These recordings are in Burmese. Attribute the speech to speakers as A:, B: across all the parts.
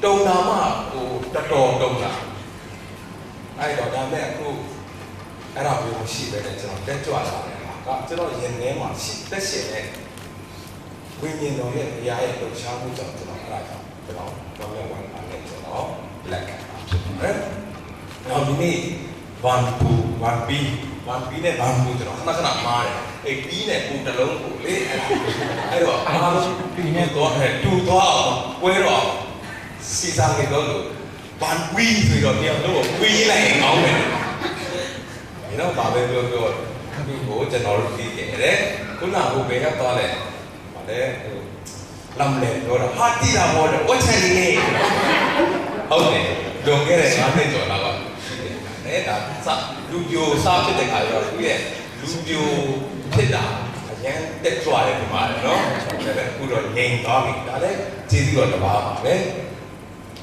A: တုံနာမှဟိုတတော်တုံလာအဲ့တော့ဒါမဲ့အခုအဲ့ဒါမျိုးရှိပဲလေကျွန်တော်တက်ကြွလာတယ်ကကျွန်တော်ရင်ထဲမှာရှိတက်ရှင်တဲ့ဝိညာဉ်တော်ရဲ့ဘုရားရဲ့လှူရှားမှုကြောင့်ကျွန်တော်အဲ့ဒါကြောင့်ကျွန်တော်ဘောင်းရဝမ်းပါနဲ့ကျွန်တော်လက်ခံတာဖြစ်ပါတယ်။နောက်ဒီနေ့1B နဲ့1Bကျွန်တော်ခဏခဏမားတယ်။အဲ့ B နဲ့ပူတစ်လုံးကိုလေအဲ့တော့အားလုံး B နဲ့တော့တူတော့ဝဲတော့စီစားနေတော့လို့1B ဆိုတော့တယောက်တော့ဝီးလိုက်အောင်မယ်။ဒီတော့ဘာပဲပြောပြောဒီကိုကျွန်တော်တို့သိခဲ့တယ်ခုနကဘယ်ရောက်သွားလဲဗါလဲလမ်းလေပြောတာဟာတိတာဘောတယ်ဝတ်ချင်နေဟုတ်တယ်လွန်ခဲ့တဲ့5နှစ်ကျော်လောက်ပါရှိတယ်ဒါလူပြိုစားဖြစ်တဲ့ခါကျတော့သူရဲ့လူပြိုဖြစ်တာအရင်တက်ကြွတယ်ဒီမှာနော်ဒါပေမဲ့အခုတော့ငြိမ်သွားပြီဒါလည်းကျေးဇူးတော်တစ်ပါးပါပဲဒါ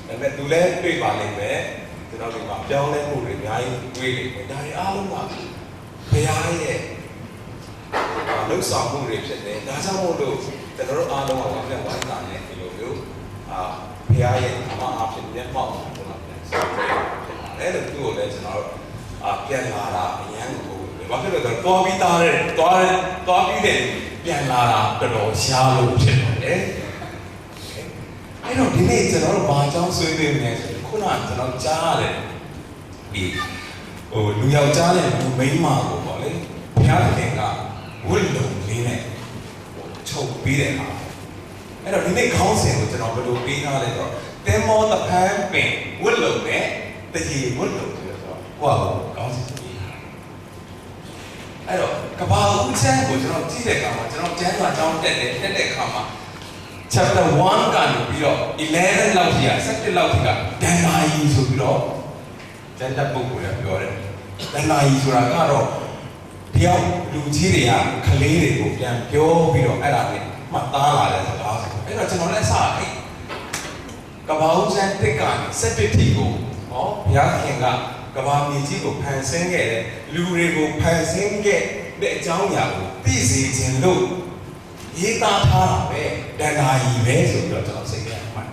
A: ပေမဲ့သူလည်းတွေ့ပါလိမ့်မယ်ကျွန်တော်ဒီမှာပြောင်းလဲမှုတွေအများကြီးတွေ့နေတယ်ဒါတွေအားလုံးကဘုရားရဲ့လှုပ်ဆောင်မှုတွေဖြစ်တယ်ဒါကြောင့်မို့လို့ကျွန်တော်တို့အားလုံးကဝမ်းနဲ့ဝမ်းသာနဲ့ဒီလိုမျိုးဘုရားရဲ့အမအားဖြင့်မျက်မှောက်ကိုကျွန်တော်ပြန်ဆက်ပြီးဖြစ်ပါတယ်လို့သူ့ကိုလည်းကျွန်တော်ပြန်လာတာအရန်ကိုဘာဖြစ်လို့လဲဆိုတော့တော်ပြီးသားတဲ့တော်ပြီးတဲ့ပြန်လာတာတော်တော်ရှားလို့ဖြစ်ပါတယ်အဲ့တော့ဒီနေ့ကျွန်တော်တို့ဘာကြောင့်ဆွေးနွေးနေလဲဆိုတော့ခုနကကျွန်တော်ကြားရတယ်ဒီလူယောက်ျားနဲ့လူမိန်းမကိုပေါ့လေဘုရားသခင်ကဝိလုံလေးနဲ့ချုပ်ပြီးတဲ့အခါအဲ့တော့ဒီနေ့ခေါင်းစဉ်ကိုကျွန်တော်ဘယ်လိုပေးထားလဲဆိုတော့တင်မောတဖန်ပင်ဝိလုံနဲ့တကြီးဝိလုံဆိုတော့ဟိုခေါင်းစဉ်ပေးထားအဲ့တော့ကဘာဦးချမ်းကိုကျွန်တော်ကြည့်တဲ့အခါမှာကျွန်တော်ကျမ်းစာကြောင်းတက်တဲ့အခါမှာ chapter 1ကနေပြီးတော့11လောက်ကြီး17လောက်ကြီးကဒန်မာယီဆိုပြီးတော့ကျန်တဲ့ပုဂ္ဂိုလ်ကပြောတယ်ဒန်မာယီဆိုတာကတော့တယောက်လူကြီးတွေကကလေးတွေကိုပြန်ပြောပြီးတော့အဲ့ဒါနဲ့မှတ်သားလာတဲ့စကားဆိုအဲ့တော့ကျွန်တော်လည်းစအဲ့ကဘာဦးစံတက်ကနေ17ထိကိုဟောဘုရားခင်ကကဘာမြေကြီးကိုဖန်ဆင်းခဲ့တဲ့လူတွေကိုဖန်ဆင်းခဲ့တဲ့အကြောင်းအရာကိုသိစေခြင်းလို့ရေးသားထားတာပဲဒန်မာယီပဲဆိုပြီးတော့ကျွန်တော်စိတ်ထဲမှာ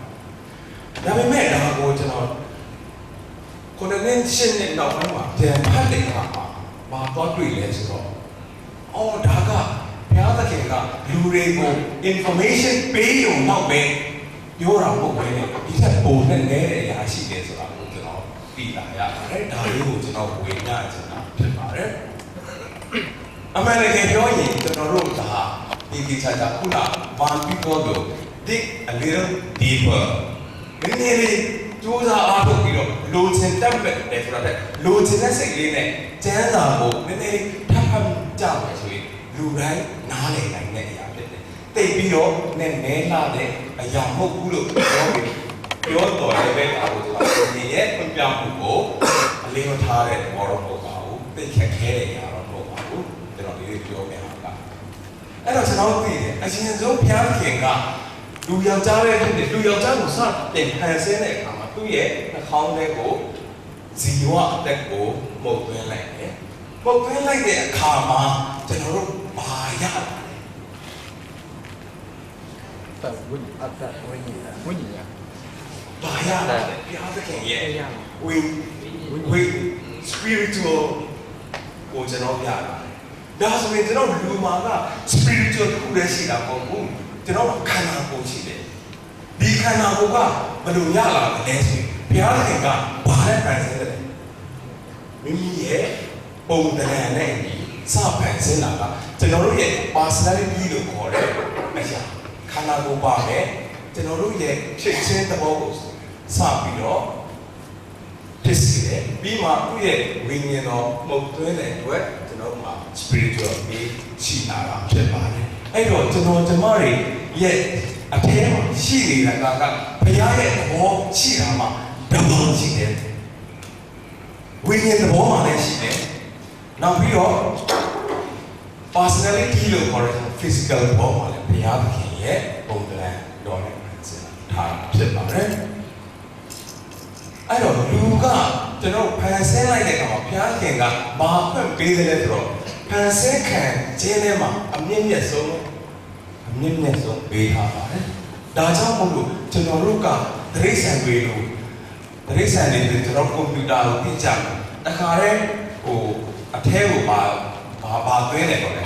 A: ဒါပေမဲ့ဒါကိုကျွန်တော်ကိုယ်နဲ့ရှင်းတဲ့နောက်ပိုင်းမှာပြန်ဖတ်တဲ့အခါမှာဘာတော့တွေ့လဲဆိုတော့အော်ဒါကဘုရားသခင်ကလူတွေကို information ပေးရုံတော့ပဲပြောတာမဟုတ်ဘဲနဲ့ဒီထက်ပိုနဲ့နည်းတဲ့အရာရှိတယ်ဆိုတာကိုကျွန်တော်သိလာရတယ်ဒါလေးကိုကျွန်တော်ဝေမျှချင်တာဖြစ်ပါတယ်အမှန်တကယ်ပြောရင်ကျွန်တော်တို့ဒါဒီချာချာခုနဘာပြီးတော့ dig a little deeper နည်းနည်းလေးကြိုးစားအားထုတ်ပြီးတော့လိုချင်တတ်မဲ့တယ်ဆိုတာတဲ့လိုချင်တဲ့စိတ်လေးနဲ့ကျမ်းစာကိုနည်းနည်းထပ်ဖတ်ကြမယ်ဆိုရင်လူတိုင်းနားလည်နိုင်တဲ့အရာဖြစ်တယ်။တိတ်ပြီးတော့နည်းနည်းလာတဲ့အရာမဟုတ်ဘူးလို့ပြောပြီးပြောတော်လည်းပဲဒါကိုကျွန်တော်ဒီရဲ့ပြပြမှုကိုအလေးမထားတဲ့ဘောတော့မဟုတ်ပါဘူး။သိခက်ခဲတဲ့အရာတော့မဟုတ်ပါဘူး။ကျွန်တော်ဒီလိုပြောနေအောင်ကအဲ့တော့ကျွန်တော်သိတယ်အရှင်ဆုံးဘုရားခင်ကလူယောက်ျားရဲ့ဖြစ်တယ်လူယောက်ျားကိုစတင်ဖန်ဆင်းတဲ့အခါမှာသူ့ရဲ့နှာခေါင်းထဲကိုဇီဝအသက်ကိုမှုတ်သွင်းလိုက်တယ်။မှုတ်သွင်းလိုက်တဲ့အခါမှာကျွန်တော်တို့ဘာရလဲ။
B: แต่วิญญาณ
A: ဘာရလဲဘုရားသခင်ရဲ့ဝိ spiritual ကိုကျွန်တော်ပြတာ။ဒါဆိုရင်ကျွန်တော်လူမှာက spiritual တစ်ခုတည်းရှိတာမဟုတ်ဘူး။ကျွန်တော်ခန္ဓာကိုယ်ရှိတယ်ဒီခန္ဓာကိုယ်ကဘယ်လိုရလာလဲဆိုရင်ဘုရားသခင်ကဘာနဲ့ဖန်ဆင်းတယ်မိမိရဲ့ပုံသဏ္ဍာန်နဲ့စဖန်ဆင်းတာကကျွန်တော်တို့ရဲ့ personality လို့ခေါ်တဲ့အရာခန္ဓာကိုယ်ပါပဲကျွန်တော်တို့ရဲ့ဖြစ်ခြင်းသဘောကိုစပြီးတော့ဖြစ်စေတယ်ပြီးမှသူ့ရဲ့ဝိညာဉ်တော်မှုတ်သွင်းတဲ့အတွက်ကျွန်တော်မှာ spiritual ပြီးရှိလာတာဖြစ်ပါတယ်အဲ့တော့ကျွန်တော်တွေရဲ့အထဲမှာရှိနေတာကဘုရားရဲ့သဘောရှိတာမှာဘယ်လိုရှိလဲဝိညာဉ်သဘောမှာလည်းရှိတယ်နောက်ပြီးတော့ personality လို့ခေါ်တဲ့ physical သဘောမှာလည်းဘုရားသခင်ရဲ့ပုံသဏ္ဍာန်တော်နဲ့ထားဖြစ်ပါတယ်အဲ့တော့လူကကျွန်တော်ဖန်ဆင်းလိုက်တဲ့အခါမှာဘုရားသခင်ကဘာဖွင့်ပေးတယ်လဲဆိုတော့ဖန်ဆင်းခံခြင်းထဲမှာအမြင့်မြတ်ဆုံးပေးထားပါတယ်ဒါကြောင့်မို့လို့ကျွန်တော်တို့က တရိษံတွေလို့တရိษံတွေကျွန်တော်ကွန်ပျူတာကိုသိကြတယ်တခါတည်းဟိုအထဲကိုဘာသွင်းတယ်ပေါ့လေ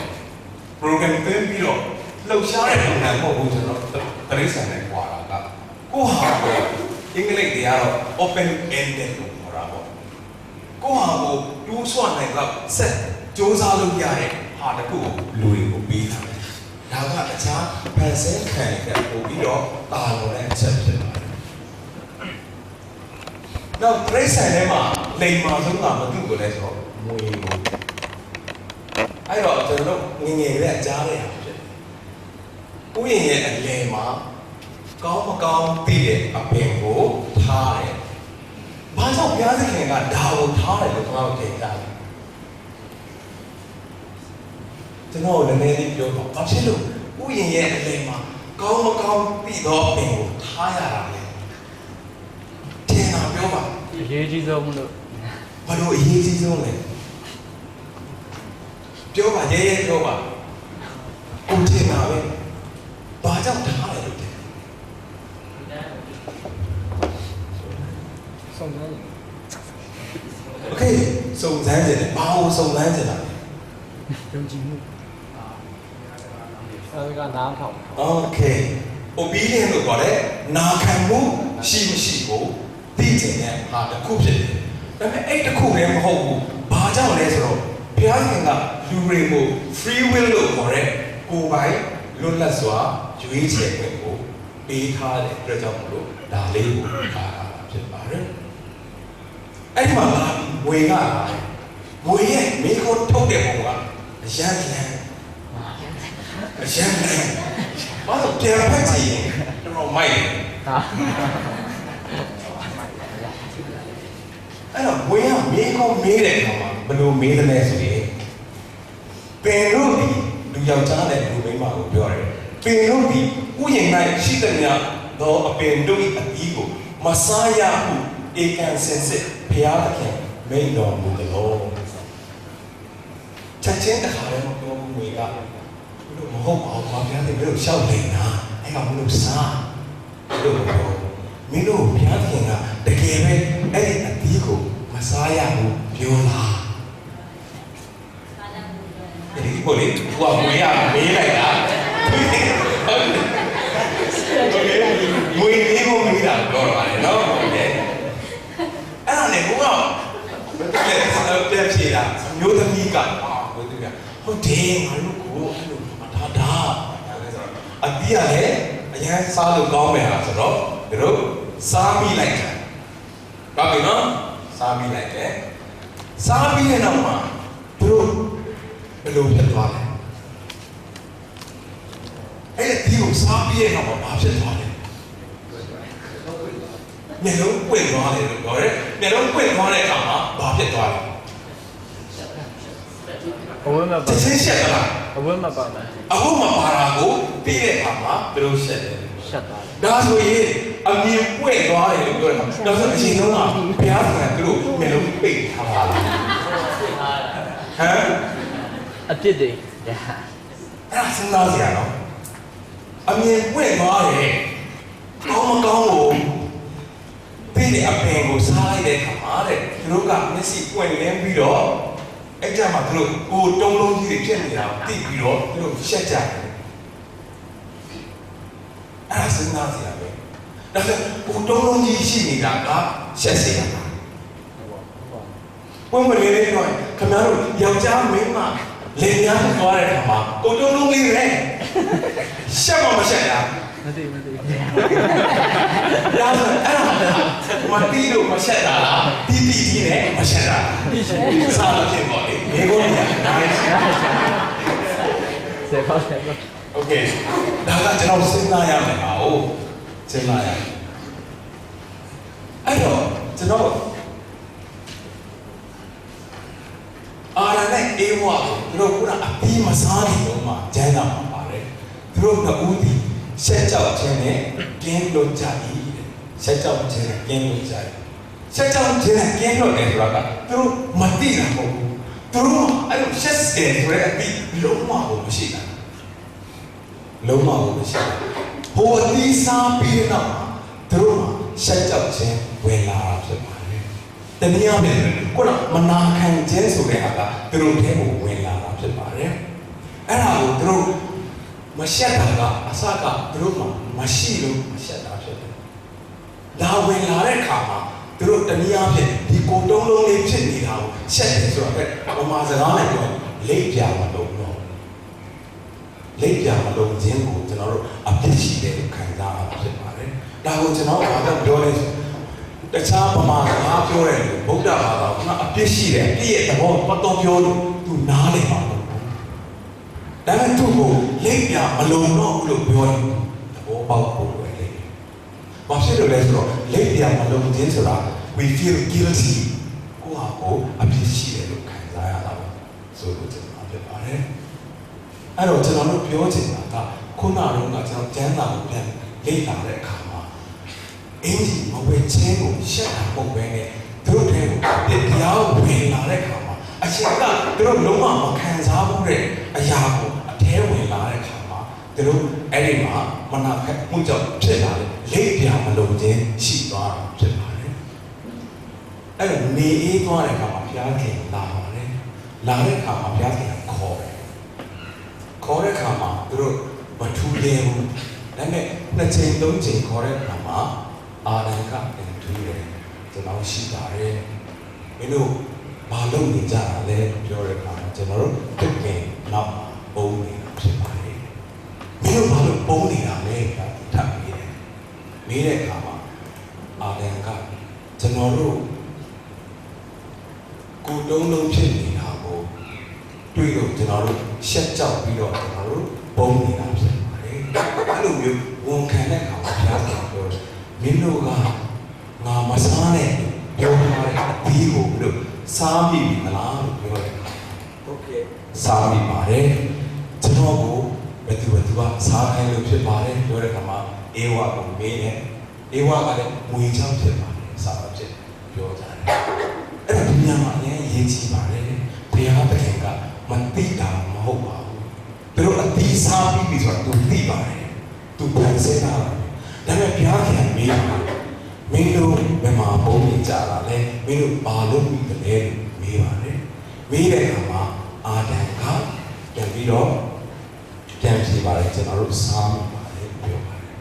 A: program သွင်းပြီးတော့လှုပ်ရှားတဲ့ပုံစံမဟုတ်ဘူးကျွန်တော်တရိษံနဲ့ကြွားတာကကိုဟာကိုအင်္ဂလိပ်တွေကတော့ open ended လို့ခေါ်တာပေါ့ကိုဟာကိုတူးဆွနိုင်တော့ဆက်စူးစမ်းလို့ရတဲ့ဟာတခုကိုလူတွေကိုပေးတာဒါကအခြားဖန်ဆင်းခံတဲ့ပို့ပြီးတော့တာလို့လည်းအချက်ဖြစ်ပါတယ်။နောက်ပြိဿန်ထဲမှာလိမ်မာဆုံးကမတူကိုလဲဆိုတော့မွေးကိုအဲ့တော့ကျွန်တော်ငငယ်လေးကြားရတာဖြစ်။ဥယျာဉ်ရဲ့အလယ်မှာကောင်းမကောင်းသိတဲ့အပင်ကိုထားတယ်။ဘာကြောင့်ဘုရားသခင်ကဒါကိုထားတယ်လို့ကျွန်တော်ထင်ကြတယ်။ကျွန်တော်လည်းနည်းနည်းပြောတော့ဘာဖြစ်လို့ဥယျာဉ်ရဲ့အလယ်မှာကောင်းမကောင်းသိတော့အပင်ကိုထားရတာလဲတင်တာပြောပါ
B: အရေးကြီးဆုံးလို့
A: ဘာလို့အရေးကြီးဆုံးလဲပြောပါရဲရဲပြောပါကိုတင်တာပဲဘာကြောင့်ထားလဲလို့တင်
B: စုံစမ်း
A: โอเคစုံစမ်းကြတယ်ဘာလို့စုံစမ်းကြတာလဲ
B: ယုံကြည်မှုအဲ့ဒါကနားထောင်
A: โอเค obedient လို့ခေါ်တယ်နာခံမှုရှိမရှိကိုသိချင်တဲ့ဟာတစ်ခုဖြစ်တယ်ဒါပေမဲ့အဲ့တစ်ခုလည်းမဟုတ်ဘူးဘာကြောင့်လဲဆိုတော့ဘုရားရှင်ကလူတွေကို free will လို့ခေါ်တဲ့ကိုယ်ပိုင်လွတ်လပ်စွာရွေးချယ်ခွင့်ကိုပေးထားတဲ့အတွက်ကြောင့်မလို့ဒါလေးကိုထားတာဖြစ်ပါတယ်အဲ့ဒီမှာဝေကဝေရဲ့မိခိုးထုတ်တဲ့ပုံကအရန်လန်းအရန်လန်းဘာလို့ပြန်ဖက်ကြည့်ရင်တော့မိုက်အဲ့တော့ဝေကမိခိုးမေးတဲ့အခါမှာဘယ်လိုမေးသလဲဆိုရင်ပင်တို့ဒီလူယောက်ျားနဲ့လူမိန်းမကိုပြောတယ်ပင်တို့ဒီဥယျာဉ်၌ရှိတဲ့များသောအပင်တို့၏အသီးကိုမစားရဟုဧကန်စင်စစ်ဘုရားသခင်မိန့်တော်မူတယ်လို့ချက်ချင်းတခါလည်းမပြောဘူးဝေကလို့မဟုတ်ပါဘူးဘုရားသခင်တို့ရှောက်နေတာအဲ့ကမလို့စားလို့ပြောမင်းတို့ဘုရားသခင်ကတကယ်ပဲအဲ့ဒီအသီးကိုမစားရဘူးပြောလားဒီကိုလေဟိုကဝေးရမေးလိုက်တာဝေးလေးကိုမေးတာပြောတာလေနော်ဟုတ်တယ်အဲ့ဒါနဲ့ဘုရားဘယ်လိုလဲပြန်ဖြေတာမျိုးသမီးကဘယ်သူကဟုတ်တယ်ငါတို့ကိုအဲ့လိုဒါအတီးရလေအရင်စားလို့ကောင်းမယ်ဟာဆိုတော့တို့စားပြီးလိုက်တာဘာပြီနော်စားပြီးလိုက်တယ်စားပြီးတဲ့နောက်မှာတို့ဘယ်လိုဖြစ်သွားလဲအဲ့ဒီကိုစားပြီးတဲ့နောက်မှာဘာဖြစ်သွားလဲမျက်လုံးပွင့်သွားတယ်လို့ပြောတယ်မျက်လုံးပွင့်သွားတဲ့အခါမှာဘာဖြစ်သွားလဲ
B: အဝတ်မပါ
A: တစ်ချင်းရှက်သလား
B: အဝတ်မပါဘူး
A: အဝတ်မပါတာကိုပြီးတဲ့အခါမှာဘယ်လိုရှက်လဲ
B: ရှက်သွား
A: တယ်ဒါဆိုရင်အမြင်ပွင့်သွားတယ်လို့ပြောတယ်မှာဒါဆိုအချိန်လုံးကဘုရားကသူတို့မျက်လုံးပိတ်ထားတာဟမ်
B: အပြစ်တွေ
A: အဲ့ဒါစဉ်းစားစရာနော်အမြင်ပွင့်သွားတယ်ကောင်းမကောင်းကိုပြီးတဲ့အပင်ကိုစားလိုက်တဲ့အခါမှာတဲ့သူတို့ကမျက်စိပွင့်လင်းပြီးတော့အဲ့ကြမှာသူတို့ကိုတုံးလုံးကြီးတွေဖြစ်နေတာကိုသိပြီးတော့သူတို့ရှက်ကြတယ်အဲ့ဒါစဉ်းစားစရာပဲဒါဆိုကိုတုံးလုံးကြီးရှိနေတာကရှက်စရာဘုံမလေးလေးပြောရင်ခင်ဗျားတို့ယောက်ျားမင်းမလင်များသွားတဲ့အခါမှာကိုတုံးလုံးလေးပဲရှက်မရှက်လား
B: မသိဒါဆို
A: အဲ့ဒါမတီးလို့မရှက်တာလားတီးနဲ့မရှက်တာ
B: တီးရှင်
A: စားလို့ဖြစ်ပေါ့လေမေကိုရတာ
B: ဆက်ပါ
A: โอเคဒါကကျွန်တော်စဉ်းစားရမယ်ပါဟုတ်စဉ်းစားရအဲ့တော့ကျွန်တော်အာရနဲ့အေးဝါကိုသူတို့ကအပြီးမစားနေတော့မှကျန်းတာမှာပါတယ်သူတို့ကဦးဒီရှက်ကြောက်ခြင်းနဲ့ကင်းလို့ကြ၏ရှက်ကြောက်ခြင်းနဲ့ကင်းလို့ကြ၏ရှက်ကြောက်ခြင်းနဲ့ကင်းလို့တယ်ဆိုတာကသူတို့မသိတာမဟုတ်ဘူးသူတို့အဲ့လိုရှက်စတယ်ဆိုတဲ့အပြီးလုံးဝကိုမရှိတာလုံးဝကိုမရှိတာဟိုအသီးစားပြီးတော့သူတို့ ရှက်ကြောက်ခြင်းဝင်လာတာဖြစ်ပါတယ်တနည်းအားဖြင့်ခုနမနာခံခြင်းဆိုတဲ့ဟာကသူတို့ထဲကိုဝင်လာတာဖြစ်ပါတယ်အဲ့ဒါကိုသူတို့မရှက်တာကအစကသူတို့မှမရှိလို့မရှက်တာဖြစ်တယ်ဒါဝင်လာတဲ့အခါမှာသူတို့တနည်းအားဖြင့်ဒီကိုတုံးလုံးလေးဖြစ်နေတာကိုရှက်တယ်ဆိုတော့ပမာစကားနဲ့ပြောလိပ်ပြမလို့တော့လိပ်ပြမလို့ခြင်းကိုကျွန်တော်တို့အပြစ်ရှိတယ်လို့ခံစားရတာဖြစ်ပါတယ်ဒါကိုကျွန်တော်ဘာလို့ပြောလဲဆိုတခြားပမာစကားပြောတယ်ဗုဒ္ဓဘာသာကအပြစ်ရှိတယ်အပြစ်ရဲ့သဘောပတ်တော်ပြောလို့သူနားလည်ပါဘူးဒါပေမဲ့သူ့ကိုလိပ်ပြမလုံးတော့ဘူးလို့ပြောရင်သဘောပေါက်ဖို့ပဲလေဘာဖြစ်လို့လဲဆိုတော့လိပ်ပြမလုံးခြင်းဆိုတာ we feel guilty ကိုယ့်ဟာကိုအပြစ်ရှိတယ်လို့ခံစားရတာဆိုလို့ကျွန်တော်ပြောပါတယ်အဲ့တော့ကျွန်တော်တို့ပြောချင်တာကခုနကတော့ကျွန်တော်ကျမ်းစာကိုပြန်လေ့လာတဲ့အခါမှာအင်းကြီးမဝေချင်းကိုရှက်တာပုံပဲနဲ့သူတို့ထဲကိုတရားဝင်လာတဲ့အခါမှာအရှင်ကသူတို့လုံးဝမခံစားဘူးတဲ့အရာကိုအထဲဝင်လာတဲ့အခါမှာသူတို့အဲ့ဒီမှာမနာခက်မှုကြောင့်ဖြစ်လာတဲ့လိပ်ပြမလုံးခြင်းရှိသွားတာဖြစ်ပါတယ်အဲ့တော့နေအေးသွားတဲ့အခါမှာဘုရားခင်လာပါတယ်လာတဲ့အခါမှာဘုရားခင်ခေါ်တယ်ခေါ်တဲ့အခါမှာသူတို့မထူးသေးဘူးဒါပေမဲ့နှစ်ချိန်သုံးချိန်ခေါ်တဲ့အခါမှာအာရန်ကပြန်ထူးတယ်ကျွန်တော်ရှိပါတယ်မင်းတို့ဘာလုပ်နေကြတာလဲပြောတဲ့အခါမှာကျွန်တော်တို့တစ်ပင်နောက်ပုံနေတာဖြစ်ပါတယ်မင်းတို့ဘာလို့ပုံနေတာလဲထပ်ပြီးတယ်မေးတဲ့အခါမှာအာရန်ကကျွန်တော်တို့ကိုတုံးလုံးဖြစ်နေတာကိုတွေ့လို့ကျွန်တော်တို့ရှက်ကြောက်ပြီးတော့ကျွန်တော်တို့ပုံနေတာဖြစ်ပါတယ်အဲ့လိုမျိုးဝန်ခံတဲ့အခါမှာဘုရားကပြောတယ်မင်းတို့ကငါမစားနဲ့ပြောထားတဲ့အသီးကိုလို့စားမိပြီမလားလို့ပြောတယ်ဟုတ်ကဲ့စားမိပါတယ်ကျွန်တော်ကိုဘယ်သူကစားခိုင်းလို့ဖြစ်ပါတယ်ပြောတဲ့အခါမှာအေဝါကိုမေးတယ်အေဝါကလည်းငွေချောင်းဖြစ်ပါတယ်စားဖြစ်ပြောကြတယ်အဲ့ဒါဒီညမှာအရင်ရေးကြည့်ပါတယ်ဘုရားသခင်ကမသိတာမဟုတ်ပါဘူးသူတို့အသီးစားပြီးပြီဆိုတော့သူသိပါတယ်သူပြန်စဲတာဒါပေမဲ့ဘုရားခင်မေးတယ်မင်းတို့ဘယ်မှာပုံနေကြတာလဲမင်းတို့ဘာလုပ်ပြီးတလဲလို့မေးပါတယ်မေးတဲ့အခါမှာအာဒံကပြန်ပြီးတော့ပြန်ဖြေပါတယ်ကျွန်တော်တို့စားမိပါတယ်ပြောပါတယ်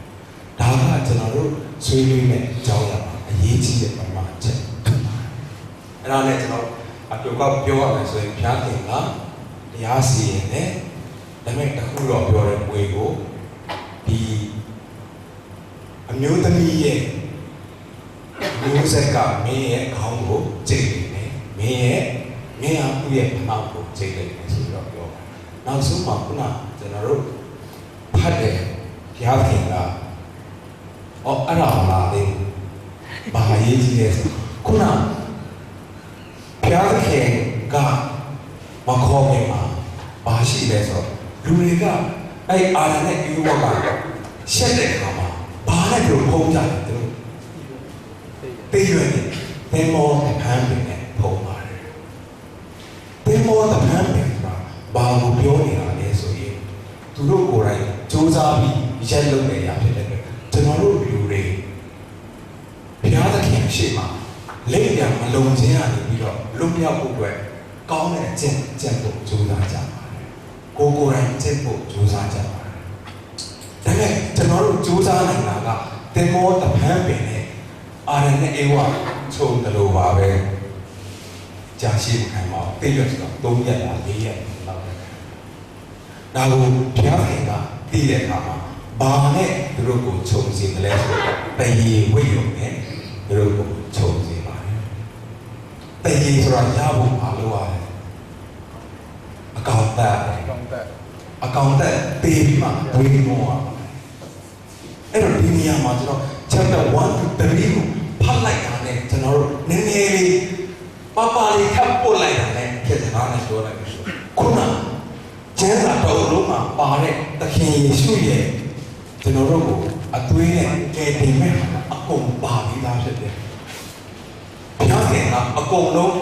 A: ဒါကကျွန်တော်တို့ဆွေးနွေးမဲ့အကြောင်းအရာအရေးကြီးတဲ့ပမာချက်ဖြစ်ပါတယ်အဲ့ဒါနဲ့ကျွန်တော်အတူကပြောရမယ်ဆိုရင်ဘုရားခင်ကတရားစီရင်တယ်ဒါပေမဲ့တခုတော့ပြောတဲ့ဝေကိုဒီအမျိုးသမီးရဲ့မျိုးဆက်ကမင်းရဲ့ခေါင်းကိုကျိတ်နေတယ်မင်းရဲ့သူ့ရဲ့နှောက်ကိုကျိတ်နေတယ်ဆိုတော့ပြောတယ်နောက်ဆုံးမှာခုနကျွန်တော်တို့ဖတ်တယ်ဘုရားခင်ကအဲ့ဒါလာတယ်ဘာရေးကြီးလဲဆိုခုနဘုရားခင်ကမခေါ်ခင်မှာဘာရှိလဲဆိုတော့လူတွေကအဲ့အာရနဲ့ဒီဝကရှက်တဲ့အခါမှာဘာနဲ့တို့ဖုံးကြတယ်သူတို့ပေးရတယ်သင်္ဘောတပန်းပင်နဲ့ဖုံးပါတယ်သင်္ဘောတပန်းပင်ကဘာကိုပြောနေတာလဲဆိုရင်သူတို့ကိုယ်တိုင်စူးစမ်းပြီးရက်လုပ်နေရဖြစ်တဲ့အတွက်ကျွန်တော်တို့လူတွေဘုရားသခင်ရှေ့မှာလက်ပြန်မလုံးခြင်းရနေပြီးတော့လွတ်မြောက်ဖို့အတွက်ကောင်းတဲ့အကျင့်ဖို့စူးစမ်းကြပါတယ်ကိုယ်တိုင်ကျင့်ဖို့စူးစမ်းကြပါတယ်ဒါပေမဲ့ကျွန်တော်တို့စူးစမ်းနေတာကသင်္ဘောတပန်းပင်နဲ့အာရနဲ့အေဝါချုံတယ်လို့ပါပဲကြာရှိခံပါတိတ်ရဆိုတော့3ရက်လား4ရက်လောက်ပဲဒါကိုဘုရားခင်ကသိတဲ့အခါမှာဘာနဲ့သူတို့ကိုခြုံစီတယ်လဲဆိုတော့တရေဝိယုံနဲ့သူတို့ကိုခြုံစီပါတယ်တရေဆိုတာရဖို့မလိုပါဘူးအကောင်တက်ပေးပြီးမှဝေးမောအဲ့တော့ဒီနေရာမှာကျွန်တော် chapter 1 to 3ကိုဖတ်လိုက်တာနဲ့ကျွန်တော်တို့နည်းနည်းလေးပါလေးထပ်ပို့လိုက်တာနဲ့ဖြစ်စကားနဲ့ပြောလိုက်ပြီခုနကျမ်းစာတော်လုံးမှာပါတဲ့သခင်ယေရှုရဲ့ကျွန်တော်တို့ကိုအသွေးနဲ့ကယ်တင်မဲ့အကုန်ပါပြီးသားဖြစ်တယ်ဘုရားခင်ကအကုန်လုံး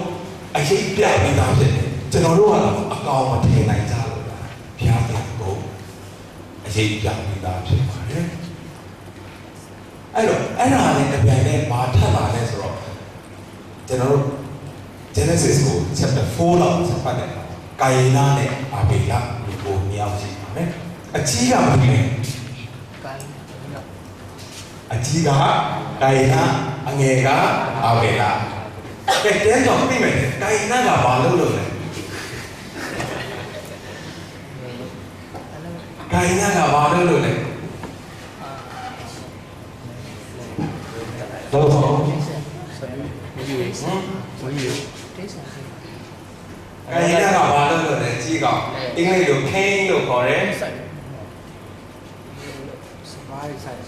A: အရေးပြပြီးသားဖြစ်တယ်ကျွန်တော်တို့ကတော့အကောင်မထင်နိုင်ကြလို့လားဘုရားခင်ကအရေးပြပြီးသားဖြစ်ပါတယ် အဲ့တော့အဲ့ဒါနဲ့တပြိုင်တည်းဘာထပ်လာလဲဆိုတော့ကျွန်တော်တို့ Genesis ကို chapter 4လောက်ဆက်ဖတ်တယ်။ကာယနာနဲ့အာဘေလဒီကိုမြောက်ရှိပါမယ်။အကြီးကဘာလဲ
B: ကိုင်း
A: အကြီးကကာယနာအငယ်ကအာဘေလကဲတဲတော့ပြိမယ်ကာယနာကဘာလို့လဲကာယနာကဘာလို့လဲတော့
B: ဝီယူ
A: ကာယနာကဘာလို့လဲကြီးကောင်အင်္ဂလိပ်လို king လို့ခေါ်တယ်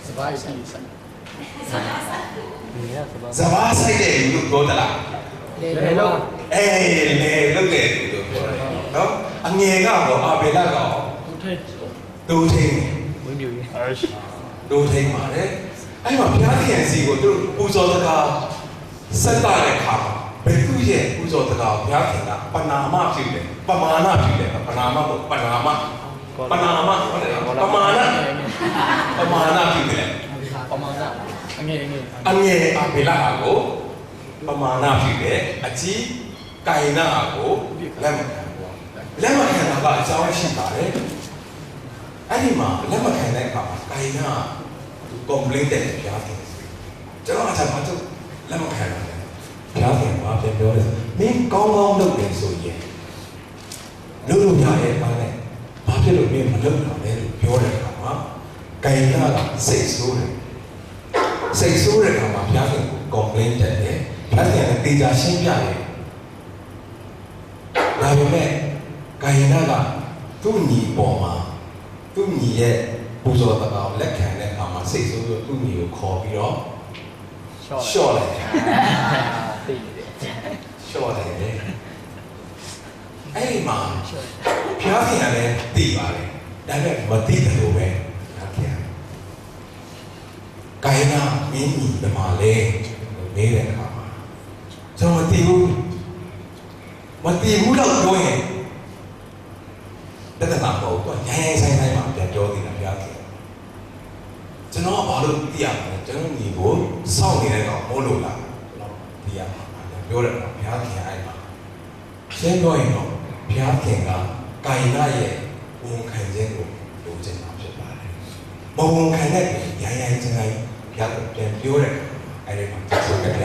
B: စဘာဆိုင်ဒီရစဘာ
A: စဘာဆိုင်တယ်လို့ပြောတလား
B: လေလုံး
A: အေးလေလုတ်တယ်လို့ပြောတယ်နော်အငယ်ကတော့အာဘေလကတော့
B: သူထိတ်
A: ဒိုးထင်း
B: ဝင်းမြူကြီး
A: ဒိုးထင်းပါတယ်အဲ့မှာဘုရားခင်စီကိုသူပူဇော်တကားဆက်တာတဲ့ခါဘယ်သူရဲ့ပူဇော်တကားဘုရားခင်ကပနာမပြုတယ်ပမာဏပြုတယ်ပနာမကိုပနာမဟုတ်တယ်နော်ပမာဏပြုတယ်
B: ပမာဏအငယ်
A: အငယ်အာဘေလကိုပမာဏပြုတယ်အကြီးကာယနာကိုလက်မခံဘူးလက်မခံတာကအကြောင်းရှိပါတယ်အဲ့ဒီမှာလက်မခံတဲ့အခါမှာကာယနာသူ complain တဲ့ဘုရားခင်ကျွန်တော်အချမ်းဘာလို့လက်မခံရလဲဘုရားခင်ကပြန်ပြောတယ်မင်းကောင်းကောင်းလုပ်တယ်ဆိုရင်လုပ်လို့ရရဲ့ပါနဲ့ဘာဖြစ်လို့မင်းမလုပ်တာလဲလို့ပြောတဲ့အခါမှာကာယနာကစိတ်ဆိုးတယ်စိတ်ဆိုးတဲ့အခါမှာဘုရားခင်ကို complain တဲ့ဘုရားခင်ကတေချာရှင်းပြတယ်ဒါပေမဲ့ကာယနာကသူ့ညီပေါ်မှာသူ့ညီရဲ့ပူဇော်တရားကိုလက်ခံတဲ့အခါမှာစိတ်ဆိုးလို့သူ့ညီကိုခေါ်ပြီးတော့ရှော့လိုက်တယ်
B: သိနေတယ်
A: ရှော့လိုက်တယ်အဲ့ဒီမှာဘုရားခင်ကလည်းသိပါတယ်ဒါပေမဲ့မသိတယ်လို့ပဲဘုရားခင်ကာယနာမင်းညီဓမ္မလဲမေးတဲ့အခါမှာကျွန်တော်မသိဘူးတော့ပြောရင်တက္ကသိုလ်ပေါ့တော့ရိုင်းဆိုင်မှာပြန်ပြောနေတာဘုရားခင်ကျွန်တော်ကဘာလို့သိရမလဲကျွန်တော်ညီကိုစောင့်နေတဲ့ကောင်မို့လို့လားတော့သိရမှာပြောတယ်ဘုရားခင်အဲ့မှာရှင်းပြောရင်တော့ဘုရားခင်ကကာယနာရဲ့ဝန်ခံခြင်းကိုလိုချင်တာဖြစ်ပါတယ်မဝန်ခံတဲ့ရိုင်းချင်းတိုင်းဘုရားကပြန်ပြောတယ်အဲ့ဒီမှာဆိုကြတယ်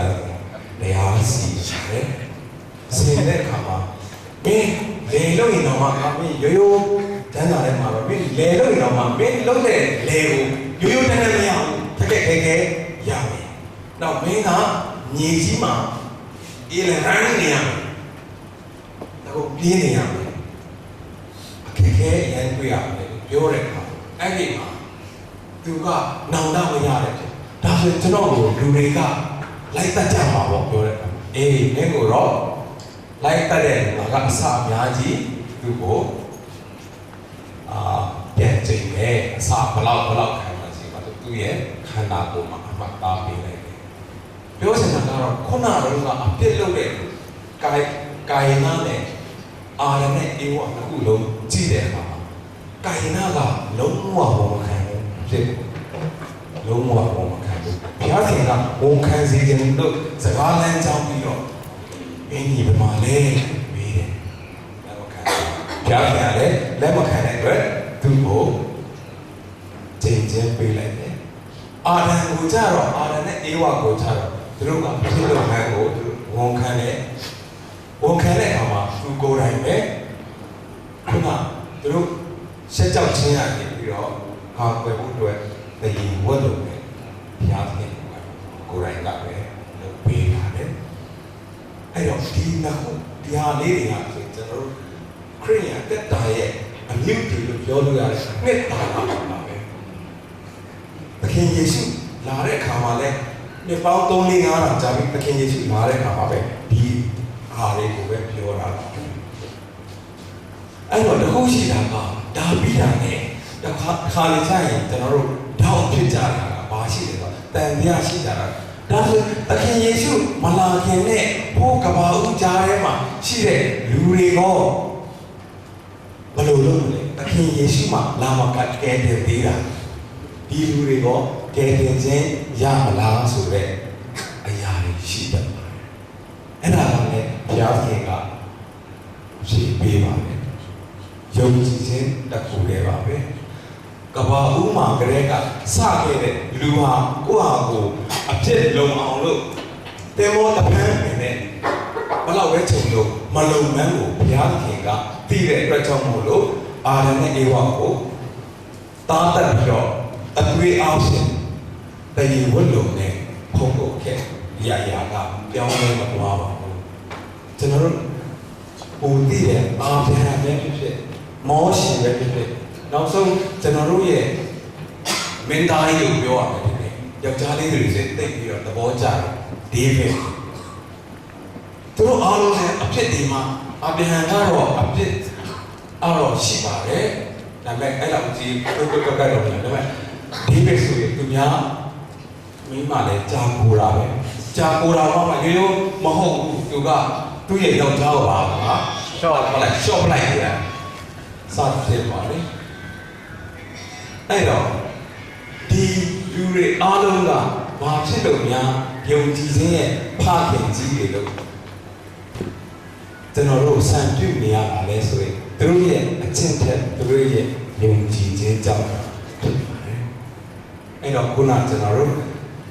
A: တရားစီတယ်စင်တဲ့အခါမှာမင်းလေလို့ရင်တော့မှမင်းရိုးရိုးတန်းတာထဲမှာပဲမင်းလေလို့ရင်တော့မှမင်းလုံးတဲ့လေကိုရိုးရိုးတန်းတန်းမရဘူးခက်ခဲရမယ်။နောက်မင်းကညီကြီးမှာအေးလရမ်းနေရမယ်။တော့ပြင်းနေရမယ်။အခက်ခဲရန်တွေ့ရမယ်ပြောတဲ့အခါအဲ့ဒီမှာသူကနောင်တမရတယ်။ဒါဆိုကျွန်တော်ကိုလူတွေကလိုက်တတ်ကြမှာပေါ့ပြောတဲ့အခါအေးမင်းကိုတော့လိုက်တက်တဲ့ငါကအစအများကြီးသူ့ကိုပြန်ကြည့်မယ်အစဘလောက်ခံမှစီပါသူ့ရဲ့ခန္ဓာကိုယ်မှာအမှတ်သားပေးလိုက်တယ်ပြောစင်တာကတော့ခုနကအပြစ်လုပ်တဲ့ကာယနာနဲ့အာရနဲ့အေဝနှစ်ခုလုံးကြည့်တဲ့အခါမှာကာယနာကလုံးဝဝန်ခံဖြစ်လုံးဝဝန်ခံဘုရားရှင်ကဝန်ခံစေခြင်းလို့စကားလမ်းကြောင်းပြီးတော့အင်းကြီးဘာလဲမေးတယ်လက်မခံဘုရားခင်ကလည်းလက်မခံတဲ့အတွက်သူ့ကိုချင်းပေးလိုက်တယ်အာရန်ကိုကြတော့အာရန်နဲ့အေဝါကိုကြတော့သူတို့ကဖြစ်လို့မှန်းကိုသူဝန်ခံတဲ့အခါမှာသူကိုယ်တိုင်ပဲခုနသူတို့ရှက်ကြောက်ခြင်းရနေပြီးတော့ဟာကွယ်ဖို့အတွက်တည်ဝတ်လို့ပဲဘုရားခင်ကိုယ်တိုင်ကပဲလုပ်ပေးတာလေအဲ့တော့ဒီနောက်တရားလေးတွေကဆိုကျွန်တော်တို့ခရိယာတက်တာရဲ့အမြင့်တွေလို့ပြောလို့ရတယ်နှစ်တာပါပဲသခင်ယေရှုလာတဲ့အခါမှာလဲနှစ်ပေါင်း3-4-5လောက်ကြာပြီသခင်ယေရှုလာတဲ့အခါမှာပဲဒီအားလေးကိုပဲပြောတာအဲ့တော့တခုရှိတာကဒါပြီးတာနဲ့တစ်ခါလေကြာရင်ကျွန်တော်တို့တောက်ဖြစ်ကြတာကဘာရှိလဲဆိုတန်တရားရှိကြတာဒါဆိုသခင်ယေရှုမလာခင်နဲ့ဘိုးကဘာဦးကြားထဲမှာရှိတဲ့လူတွေကိုဘယ်လိုလုပ်လဲသခင်ယေရှုမှာလာမကတ်ကဲတဲ့သေးတာဒီလူတွေကို ကဲတင်ခြင်းရမလားဆိုတဲ့အရာတွေရှိတယ်အဲ့ဒါကလည်းဘုရားခင်ကဖြေပေးပါမယ်ယုံကြည်ခြင်းတစ်ခုတည်းပါပဲကဘာဦးမှာကလေးကစခဲ့တဲ့လူဟာကိုယ့်ဟာကိုအဖြစ်လုံအောင်လို့တေမောတပန်းနဲ့ဘလောက်ပဲချိန်လို့မလုံမန်းကိုဘုရားခင်ကသိတဲ့အတွက်ကြောင့်မို့လို့အာရနဲ့အေဝါကိုတားတက်ပြီးတော့အသွေးအားဖြင့်တည်ဝတ်လုံနဲ့ဖုံးဖို့ခဲ့ရာရာကပြောင်းလဲမသွားပါဘူးကျွန်တော်တို့ပုံတည်တဲ့အာဗြဟံပဲဖြစ်ဖြစ်မောရှေပဲဖြစ်ဖြစ်နောက်ဆုံးကျွန်တော်တို့ရဲ့မင်းသားကြီးကိုပြောရမယ်ယောက်ျားလေးတွေစိတ်သိပြီးတော့သဘောကျတယ်ဒေးဗစ်သူတို့အားလုံးနဲ့အဖြစ်ဒီမှာအာဗြဟံကတော့အဖြစ်အားတော့ရှိပါတယ်ဒါပေမဲ့အဲ့လောက်ကြီးတော့တော့တော့ဒါပေမဲ့ဒေးဗစ်ဆိုရင်သူများမိမလည်းကြာကိုတာပဲကြာကိုတာမှမရိုးမဟုတ်ဘူးသူကသူ့ရဲ့ယောက်ျားကိုပါရှော့ပလိုက်တယ်စဖြစ်ပါလေအဲ့တော့ဒီလူတွေအားလုံးကဘာဖြစ်လို့များယုံကြည်ခြင်းရဲ့ဖခင်ကြီးတွေလို့ကျွန်တော်တို့စံပြုနေရတာလဲဆိုရင်သူတို့ရဲ့အချင်းတဲ့သူတို့ရဲ့ယုံကြည်ခြင်းကြောင့်ဖြစ်ပါတယ်အဲ့တော့ခုနကျွန်တော်တို့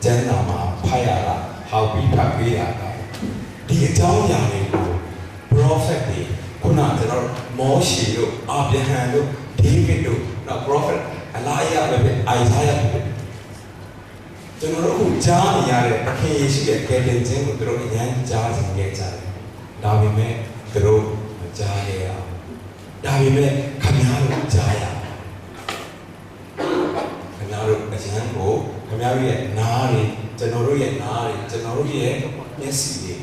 A: ကျမ်းစာမှာဖတ်ရတာဟောက်ပြီးဖတ်ပေးတာကဒီအကြောင်းအရာတွေကို prophet တွေခုနကျွန်တော်မောရှေတို့အာဗြဟံတို့ဒေးဗစ်တို့နောက် prophet အလာယပဲအိုင်ဇာယပဲကျွန်တော်တို့အခုကြားနေရတဲ့သခင်ယေရှုရဲ့ကယ်တင်ခြင်းကိုသူတို့အញ្ញမ်းကြားနေကြတယ်ဒါပေမဲ့သူတို့မကြားရအောင်ဒါပေမဲ့ခင်ဗျားတို့ကြားရခင်ဗျားတို့အញ្ញမ်းကိုခင်ဗျားတို့ရဲ့နားတွေကျွန်တော်တို့ရဲ့နားတွေကျွန်တော်တို့ရဲ့မျက်စိတွေ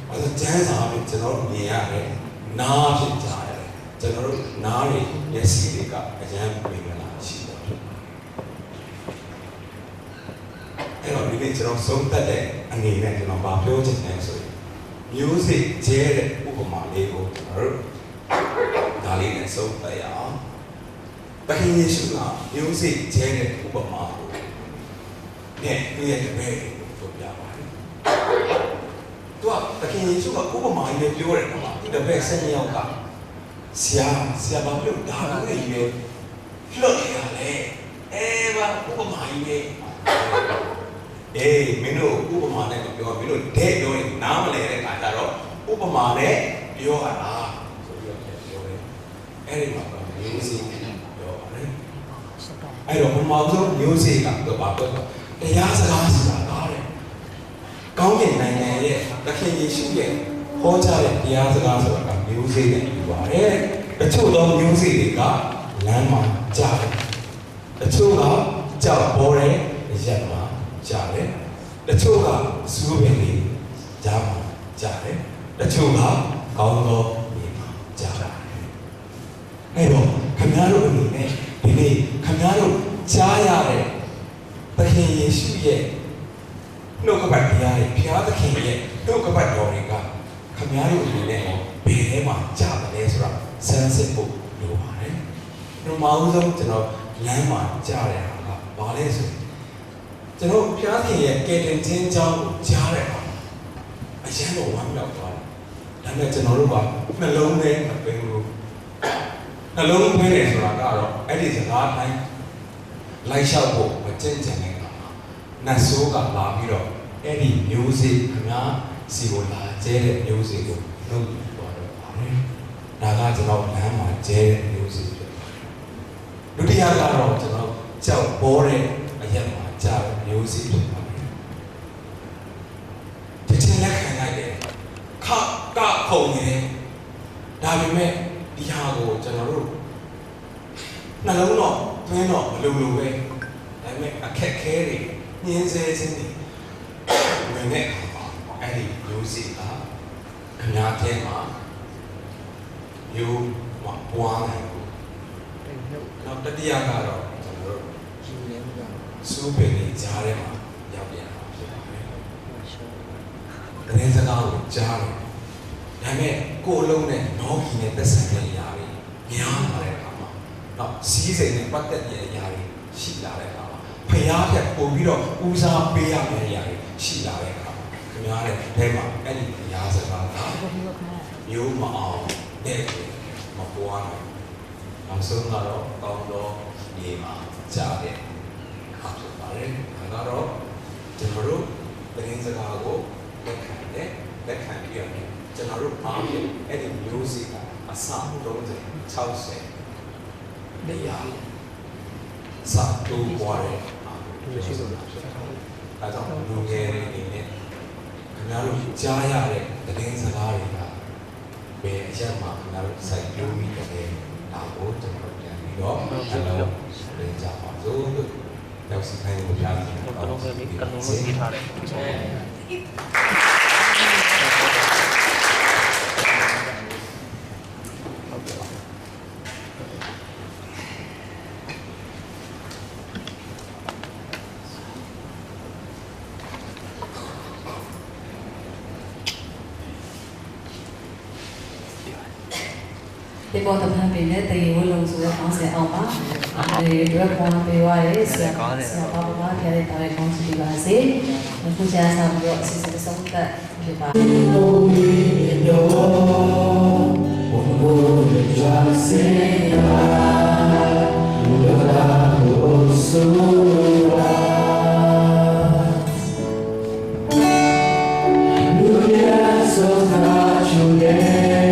A: အဲဒါကျမ်းစာကိုကျွန်တော်တို့မြင်ရတယ်နားဖြစ်ကြတယ်ကျွန်တော်တို့နားတွေမျက်စိတွေကအញ្ញမ်းမြင်လာရှိတယ်အဲ့တော့ဒီနေ့ကျွန်တော်ဆုံးသက်တဲ့အနေနဲ့ကျွန်တော်ပြောချင်တယ်ဆိုရင်မျိုးစေ့ကျဲတဲ့ဥပမာလေးကိုကျွန်တော်တို့ဒါလေးနဲ့ဆုံးသက်ရအောင်သခင်ယေရှုကမျိုးစေ့ကျဲတဲ့ဥပမာကိုနဲ့သူရဲ့တပည့်ကိုပြောပြပါတယ်သူကသခင်ယေရှုကဥပမာကြီးပြောတယ်ကွာသူတပည့်၁၂ယောက်ကဆရာဘာလို့ဒါလို့ရည်ရွယ်လွတ်ရလဲဘာဥပမာကြီးပဲမင်းတို့ဥပမာနဲ့ပြောမင်းတို့တဲ့ပြောရင်နားမလဲတဲ့အခါကျတော့ဥပမာနဲ့ပြောရတာဆိုပြီးတော့ပြောတယ်အဲ့ဒီမှာမျိုးစေ့ပြောပါတယ်အဲ့တော့ဘုံမောင်ဆုံးမျိုးစေ့ကတော့ဘာပြောတရားစကားဆိုတာကားတယ်ကောင်းကင်နိုင်ငံရဲ့သခင်ယေရှုရဲ့ဟောကြားတဲ့တရားစကားဆိုတာကမျိုးစေ့နဲ့ပြောပါတယ်တချို့သောမျိုးစေ့တွေကလမ်းမှာကြားတယ်တချို့ကကြောက်ပေါ်တဲ့ရက်မှာကြားတယ်တချို့ကစူးပင်တွေကြားမှာကြားတယ်တချို့ကကောင်းသောမြေမှာကြားတယ်အဲ့တော့ခင်ဗျားတို့အနေနဲ့ဒီနေ့ခင်ဗျားတို့ကြားရတဲ့သခင်ယေရှုရဲ့နှုတ်ကပတ်တရားတွေဘုရားသခင်ရဲ့နှုတ်ကပတ်တော်တွေကခင်ဗျားတို့အနေနဲ့ဘယ်ထဲမှာကြားတယ်ဆိုတာစမ်းစစ်ဖို့လိုပါတယ်။ဒီမှာဦးဆုံးကျွန်တော်လမ်းမှာကြားတဲ့ဟာကဘာလဲဆိုရင်ကျွန်တော်ဘုရားသခင်ရဲ့ကယ်တင်ခြင်းကြောင့်ကြားတဲ့အခါအရန်တော်ဝမ်းမြောက်သွားတယ်။ဒါပေမဲ့ကျွန်တော်တို့ကနှလုံးထဲမပင်ဘူး။နှလုံးသွင်းတယ်ဆိုတာကတော့အဲ့ဒီစကားတိုင်းလိုက်လျှောက်ဖို့မကြင်ကြံတဲ့အခါမှာနတ်ဆိုးကလာပြီးတော့အဲ့ဒီမျိုးစေ့ခင်ဗျားစီကိုလာကျဲတဲ့မျိုးစေ့ကိုနှုတ်ပြီးသွားတော့ပါတယ်။ဒါကကျွန်တော်လမ်းမှာကျဲတဲ့မျိုးစေ့ဖြစ်ပါတယ်။ဒုတိယကတော့ကျွန်တော်ကြောက်ပေါ်တဲ့အရက်မှာကြားတဲ့မျိုးစေ့ဖြစ်ပါတယ်။ဒီချင်းလက်ခံလိုက်တယ်ခကခုံနေတယ်ဒါပေမဲ့ဒီဟာကိုကျွန်တော်တို့နှလုံးတော့တွင်းတော့မလုံလို့ပဲဒါပေမဲ့အခက်ခဲတွေညှင်းဆဲခြင်းတွေဝင်နေအဲ့ဒီမျိုးစေ့ကခင်ဗျားထဲမှာမျိုးပွားနိုင်ဘူးနောက်တတိယကတော့ကျွန်တော်တို့စူးပင်တွေကြားထဲမှာရောက်ပြန်တာဖြစ်ပါတယ်။တရင်စကားကိုကြားတယ်။ဒါပေမဲ့ကိုယ်လုံးနဲ့နောဂီနဲ့သက်ဆိုင်တဲ့အရာတွေများလာတဲ့အခါမှာနောက်စီးစိမ်နဲ့ပတ်သက်တဲ့အရာတွေရှိလာတဲ့အခါမှာသ ဖျားတဲ့ပို့ပြီးတော့ဦးစားပေးရမယ့်နေရာတွေရှိလာတဲ့အခါခင်ဗျားတဲ့အဲမှာအဲ့ဒီဘုရားစကားကမျိုးမအောင်တဲ့မပွားနိုင်အောင်ဆုံးတော့ကောင်းတော့ဒီမှာကြားတဲ့အခါဖြစ်ပါတယ်ဒါကတော့ကျွန်တော်တို့သတင်းစကားကိုလက်ခံတယ်လက်ခံပြီးတော့ကျွန်တော်တို့အားဖြင့်အဲ့ဒီမျိုးစိကအစ30 60နေရာစာတူပွားတဲ့အားရှိဆိုတာဖြစ်ပါတယ်။ဒါကြောင့်လူငယ်တွေအနေနဲ့ခင်ဗျားတို့ကြားရတဲ့သတင်းစကားတွေကဘယ်အချက်မှခင်ဗျားတို့စိုက်ပျိုးပြီးတဲ့ဒါကိုကျွန်တော်ပြန်ပြီးတော့အလုံးပြန်ကြပါစို့လို့ရောက်စီခိုင်းလို့ကြားတယ်။ကျွန်တော်တို့ကလုံးလုံးပြီးထားတယ်
C: ဒီပေါ်တော့ဖန်ပေးတဲ့တရေဝလုံးဆိုတော့အောင်းစင်အောင်ပါဒီတော့ခေါင်းပေးသွားတယ်ဆရာပါပါဖျားတဲ့တာလေးကောင်းစီပါစေအခုကျဆာပြီးတော့စစ်စစ်ဆုံးသက်ဖြစ်ပါ
D: So that you